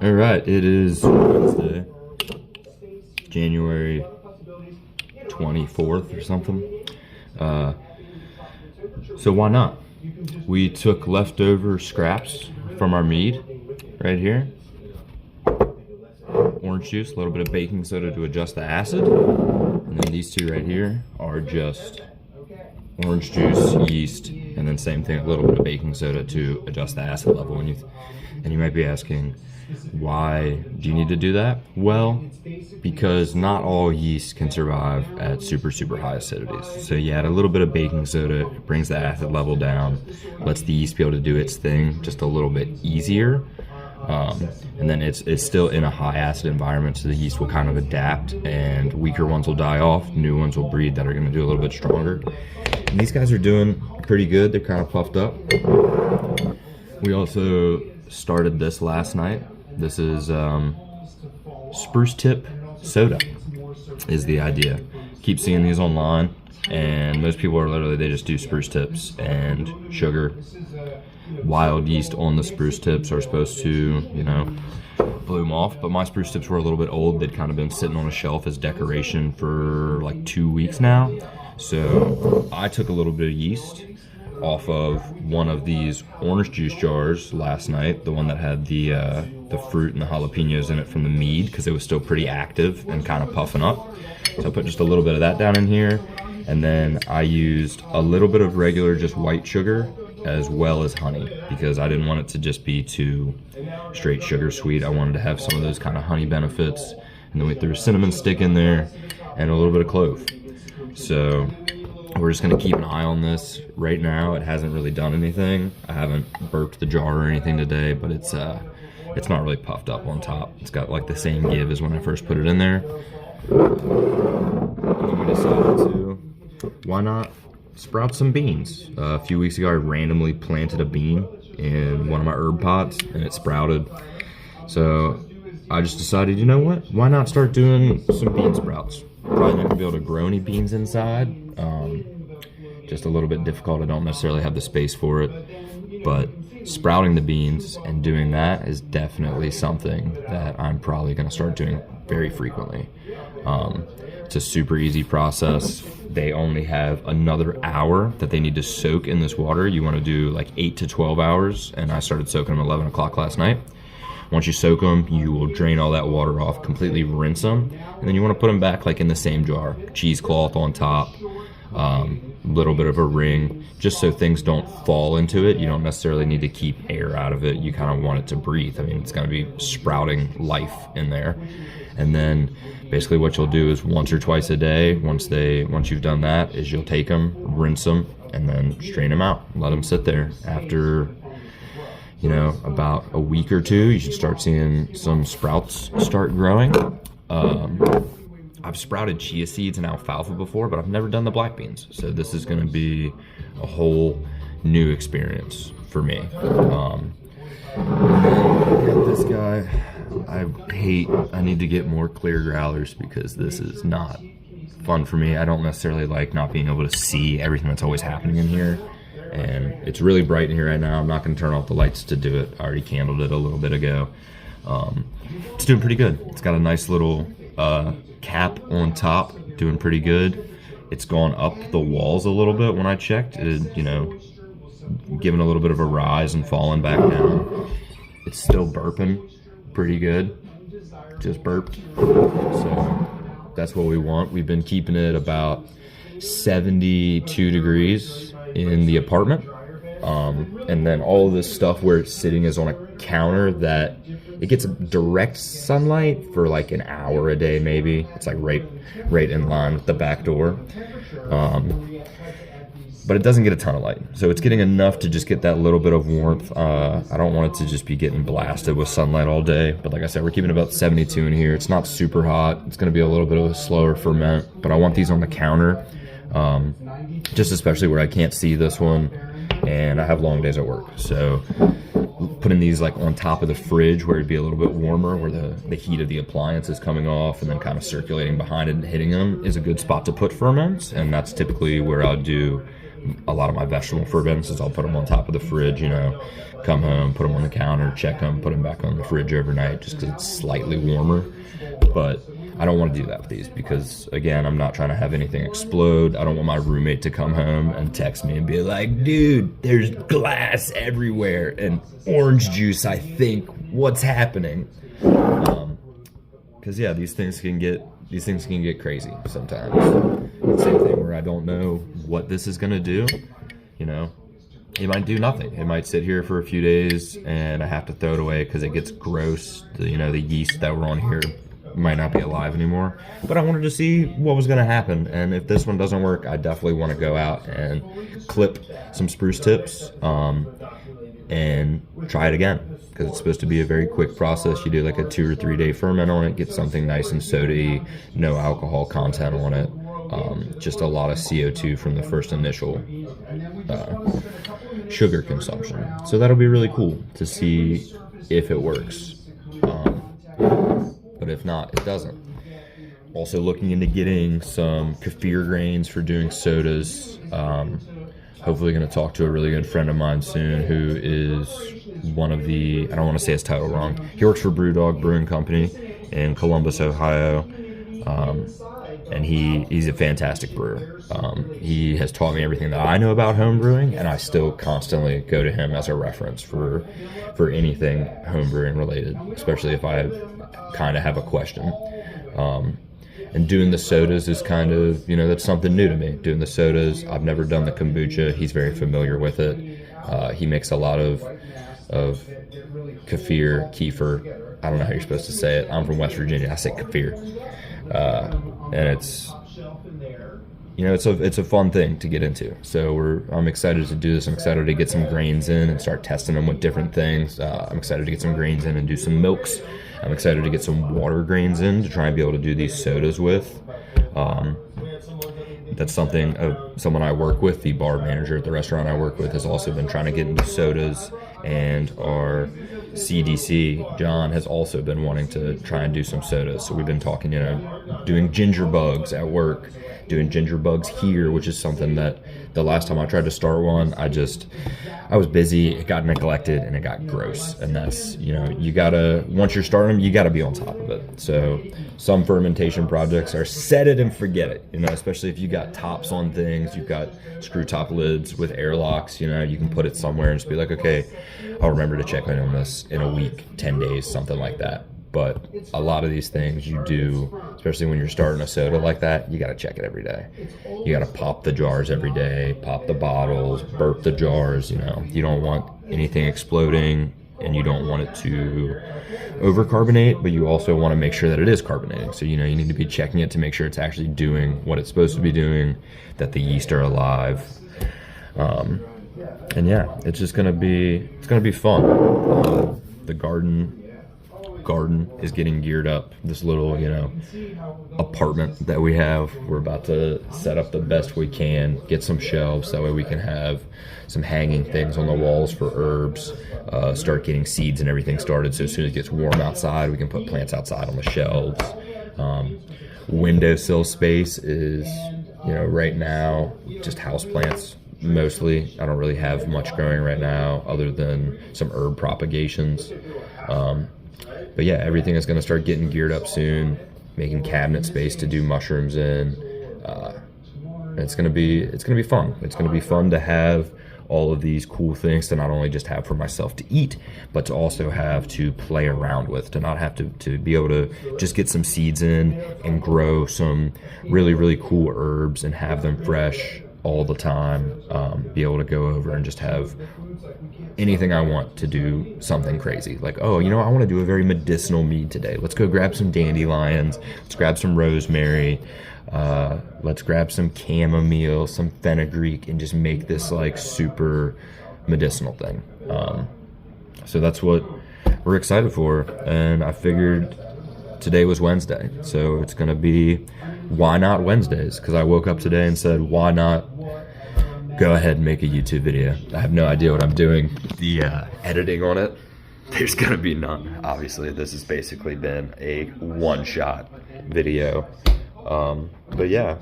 All right, it is Wednesday, January 24th or something. So why not? We took leftover scraps from our mead right here. Orange juice, a little bit of baking soda to adjust the acid. And then these two right here are just orange juice, yeast, and then same thing, a little bit of baking soda to adjust the acid level. And you might be asking, why do you need to do that? Well, because not all yeast can survive at super high acidities. So you add a little bit of baking soda, it brings the acid level down, lets the yeast be able to do its thing just a little bit easier. And then it's still in a high acid environment, so the yeast will kind of adapt, and weaker ones will die off, new ones will breed that are going to do a little bit stronger. And these guys are doing pretty good. They're kind of puffed up. We also started this last night. This is spruce tip soda is the idea. Keep seeing these online, and most people are literally, they just do spruce tips and sugar. Wild yeast on the spruce tips are supposed to, you know, bloom off, but my spruce tips were a little bit old. They'd kind of been sitting on a shelf as decoration for like 2 weeks now. So I took a little bit of yeast off of one of these orange juice jars last night, the one that had the fruit and the jalapenos in it from the mead, because it was still pretty active and kind of puffing up. So I put just a little bit of that down in here, and then I used a little bit of regular just white sugar as well as honey, because I didn't want it to just be too straight sugar sweet. I wanted to have some of those kind of honey benefits, and then we threw a cinnamon stick in there and a little bit of clove. So we're just gonna keep an eye on this. Right now, it hasn't really done anything. I haven't burped the jar or anything today, but it's not really puffed up on top. It's got like the same give as when I first put it in there. And then we decided to, why not sprout some beans? A few weeks ago, I randomly planted a bean in one of my herb pots, and it sprouted. So I just decided, you know what? Why not start doing some bean sprouts? Probably not gonna be able to grow any beans inside. Just a little bit difficult. I don't necessarily have the space for it, but sprouting the beans and doing that is definitely something that I'm probably gonna start doing very frequently. It's a super easy process. They only have another hour that they need to soak in this water. You wanna do like 8 to 12 hours, and I started soaking them 11 o'clock last night. Once you soak them, you will drain all that water off, completely rinse them, and then you want to put them back like in the same jar. Cheesecloth on top, little bit of a ring, just so things don't fall into it. You don't necessarily need to keep air out of it. You kind of want it to breathe. I mean, it's going to be sprouting life in there. And then basically what you'll do is once or twice a day, once you've done that, is you'll take them, rinse them, and then strain them out. Let them sit there. After, you know, about a week or two, you should start seeing some sprouts start growing. I've sprouted chia seeds and alfalfa before, but I've never done the black beans. So this is going to be a whole new experience for me. And then this guy, I need to get more clear growlers, because this is not fun for me. I don't necessarily like not being able to see everything that's always happening in here. And it's really bright in here right now. I'm not going to turn off the lights to do it. I already candled it a little bit ago. It's doing pretty good. It's got a nice little cap on top, doing pretty good. It's gone up the walls a little bit when I checked. It, you know, given a little bit of a rise and falling back down. It's still burping pretty good. Just burped. So that's what we want. We've been keeping it about 72 degrees in the apartment, and then all of this stuff where it's sitting is on a counter that it gets direct sunlight for like an hour a day, maybe. It's like right in line with the back door, but it doesn't get a ton of light, so it's getting enough to just get that little bit of warmth. I don't want it to just be getting blasted with sunlight all day, but like I said, we're keeping about 72 in here. It's not super hot. It's going to be a little bit of a slower ferment, but I want these on the counter, just especially where I can't see this one and I have long days at work. So putting these like on top of the fridge where it'd be a little bit warmer, where the heat of the appliance is coming off and then kind of circulating behind it and hitting them, is a good spot to put ferments. And that's typically where I'll do a lot of my vegetable ferments is I'll put them on top of the fridge, you know, come home, put them on the counter, check them, put them back on the fridge overnight just because it's slightly warmer. But I don't want to do that with these because, again, I'm not trying to have anything explode. I don't want my roommate to come home and text me and be like, dude, there's glass everywhere and orange juice, I think. What's happening? Because, yeah, these things can get crazy sometimes. Same thing where I don't know what this is going to do, you know. It might do nothing. It might sit here for a few days and I have to throw it away because it gets gross. The yeast that were on here might not be alive anymore. But I wanted to see what was going to happen. And if this one doesn't work, I definitely want to go out and clip some spruce tips and try it again. Because it's supposed to be a very quick process. You do like a 2 or 3 day ferment on it, get something nice and soda-y, no alcohol content on it. Just a lot of CO2 from the first initial sugar consumption. So that'll be really cool to see if it works. But if not, it doesn't. Also looking into getting some kefir grains for doing sodas. Hopefully going to talk to a really good friend of mine soon who is one of the, I don't want to say his title wrong. He works for Brewdog Brewing Company in Columbus, Ohio. And he's a fantastic brewer. He has taught me everything that I know about home brewing, and I still constantly go to him as a reference for anything home brewing related, especially if I kind of have a question. And doing the sodas is kind of, that's something new to me. Doing the sodas, I've never done the kombucha. He's very familiar with it. He makes a lot of kefir. I don't know how you're supposed to say it. I'm from West Virginia. I say kefir. And it's, it's a fun thing to get into. So I'm excited to do this. I'm excited to get some grains in and start testing them with different things. I'm excited to get some grains in and do some milks. I'm excited to get some water grains in to try and be able to do these sodas with. That's something someone I work with, the bar manager at the restaurant I work with, has also been trying to get into sodas, and our CDC, John, has also been wanting to try and do some sodas. So we've been talking, doing ginger bugs at work, doing ginger bugs here, which is something that the last time I tried to start one, I was busy, it got neglected, and it got gross. And that's, once you're starting them, you gotta be on top of it. So some fermentation projects are set it and forget it, especially if you got tops on things, you've got screw top lids with airlocks, you can put it somewhere and just be like, okay, I'll remember to check in on this in a week, 10 days, something like that. But a lot of these things you do, especially when you're starting a soda like that, you got to check it every day. You got to pop the jars every day, pop the bottles, burp the jars. You don't want anything exploding, and you don't want it to overcarbonate, but you also want to make sure that it is carbonating. So you need to be checking it to make sure it's actually doing what it's supposed to be doing, that the yeast are alive. And yeah, it's gonna be fun. The garden is getting geared up. This little apartment that we have, we're about to set up the best we can, get some shelves, that way we can have some hanging things on the walls for herbs, start getting seeds and everything started, so as soon as it gets warm outside, we can put plants outside on the shelves. Windowsill space is, right now, just house plants mostly. I don't really have much growing right now other than some herb propagations. But yeah, everything is going to start getting geared up soon, making cabinet space to do mushrooms in. It's going to be fun. It's going to be fun to have all of these cool things to not only just have for myself to eat, but to also have to play around with, to not have to be able to just get some seeds in and grow some really, really cool herbs and have them fresh all the time, be able to go over and just have anything I want to do something crazy. Like, I want to do a very medicinal mead today. Let's go grab some dandelions. Let's grab some rosemary. Let's grab some chamomile, some fenugreek, and just make this like super medicinal thing. So that's what we're excited for. And I figured today was Wednesday, so it's going to be why not Wednesdays? Because I woke up today and said, why not go ahead and make a YouTube video? I have no idea what I'm doing. The editing on it, there's going to be none. Obviously, this has basically been a one-shot video. But yeah,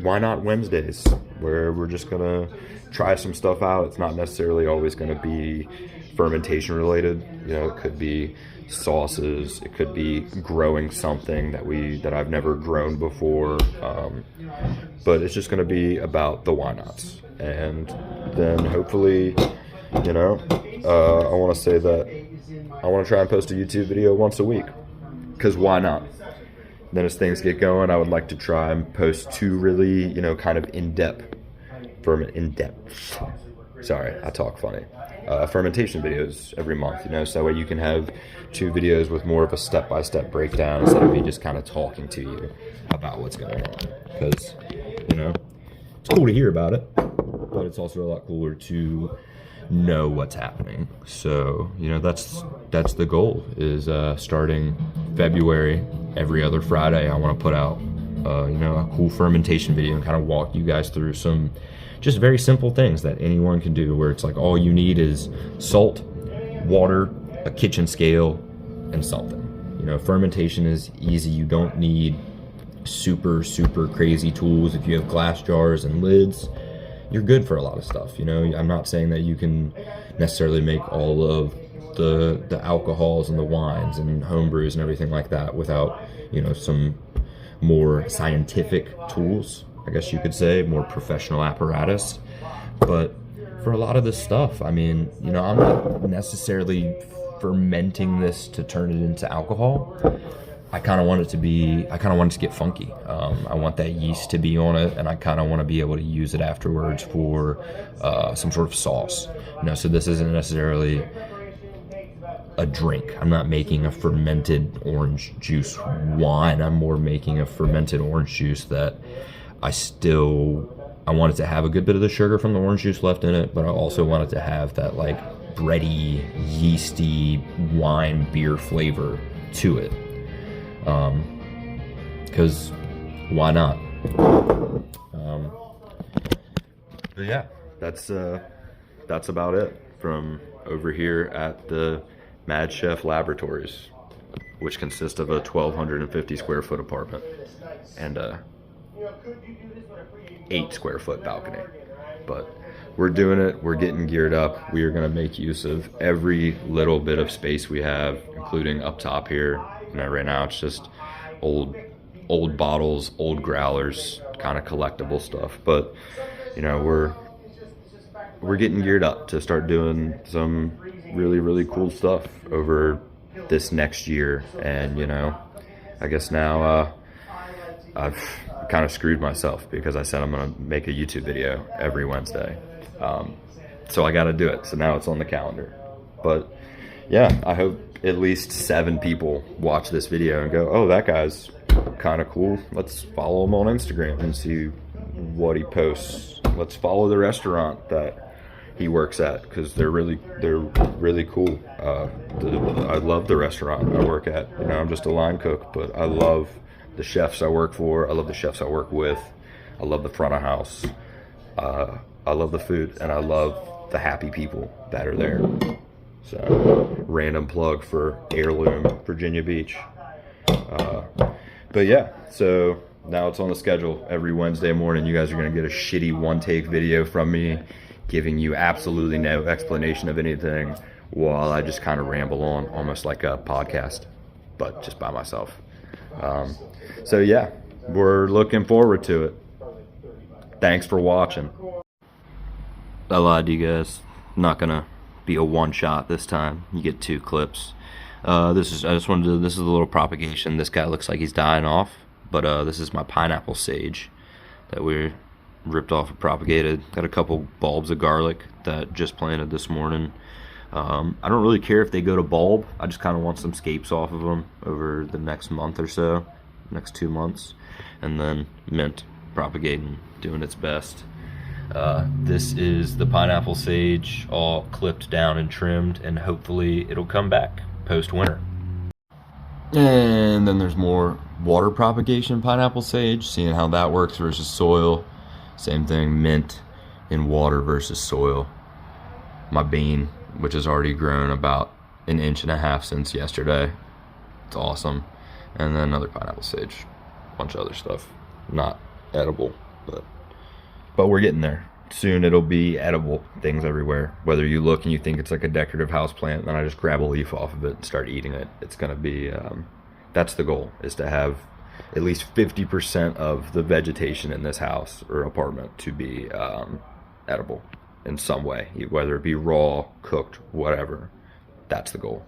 why not Wednesdays, where we're just gonna try some stuff out. It's not necessarily always gonna be fermentation related. You know, it could be sauces, it could be growing something that I've never grown before, but it's just gonna be about the why nots. And then hopefully, you know, I want to say that I want to try and post a YouTube video once a week, because why not? Then as things get going, I would like to try and post 2 really, you know, kind of in-depth, sorry, I talk funny, fermentation videos every month, you know, so that way you can have 2 videos with more of a step-by-step breakdown instead of me just kind of talking to you about what's going on. Because, you know, it's cool to hear about it, but it's also a lot cooler to know what's happening. So, you know, that's the goal, is starting February, every other Friday I want to put out you know, a cool fermentation video and kind of walk you guys through some just very simple things that anyone can do, where it's like all you need is salt, water, a kitchen scale, and something. You know, fermentation is easy. You don't need super crazy tools. If you have glass jars and lids, you're good for a lot of stuff. You know, I'm not saying that you can necessarily make all of the alcohols and the wines and home brews and everything like that without, you know, some more scientific tools, I guess you could say, more professional apparatus. But for a lot of this stuff, I mean, you know, I'm not necessarily fermenting this to turn it into alcohol. I kind of want it to get funky. I want that yeast to be on it, and I kind of want to be able to use it afterwards for some sort of sauce. You know, so this isn't necessarily a drink. I'm not making a fermented orange juice wine. I'm more making a fermented orange juice that I want it to have a good bit of the sugar from the orange juice left in it, but I also want it to have that like bready, yeasty wine beer flavor to it. Because why not? But yeah, that's about it from over here at the Mad Chef Laboratories, which consist of a 1,250 square foot apartment and a 8 square foot balcony. But we're doing it. We're getting geared up. We are going to make use of every little bit of space we have, including up top here. You know, right now it's just old bottles, old growlers, kind of collectible stuff. But you know, we're getting geared up to start doing some really cool stuff over this next year. And you know, I guess now I've kind of screwed myself, because I said I'm gonna make a YouTube video every Wednesday, so I got to do it. So now it's on the calendar. But yeah, I hope at least 7 people watch this video and go, oh, that guy's kind of cool, let's follow him on Instagram and see what he posts. Let's follow the restaurant that he works at, because they're really cool. I love the restaurant I work at. You know, I'm just a line cook, but I love the chefs I work for. I love the chefs I work with. I love the front of house. I love the food, and I love the happy people that are there. So, random plug for Heirloom, Virginia Beach. But yeah, so now it's on the schedule. Every Wednesday morning, you guys are going to get a shitty one-take video from me, giving you absolutely no explanation of anything, while I just kind of ramble on, almost like a podcast, but just by myself. So yeah, we're looking forward to it. Thanks for watching. I lied to you guys. Not gonna be a one shot this time. You get 2 clips. This is a little propagation. This guy looks like he's dying off, but this is my pineapple sage that we ripped off and propagated. Got a couple bulbs of garlic that just planted this morning. I don't really care if they go to bulb. I just kind of want some scapes off of them over the next month or so, next 2 months. And then mint propagating, doing its best. This is the pineapple sage, all clipped down and trimmed, and hopefully it'll come back post-winter. And then there's more water propagation pineapple sage, seeing how that works versus soil. Same thing, mint in water versus soil. My bean, which has already grown about 1.5 inches since yesterday. It's awesome. And then another pineapple sage, a bunch of other stuff, not edible. But we're getting there. Soon it'll be edible things everywhere. Whether you look and you think it's like a decorative house plant, then I just grab a leaf off of it and start eating it. It's gonna be, that's the goal, is to have at least 50% of the vegetation in this house or apartment to be edible in some way, whether it be raw, cooked, whatever. That's the goal.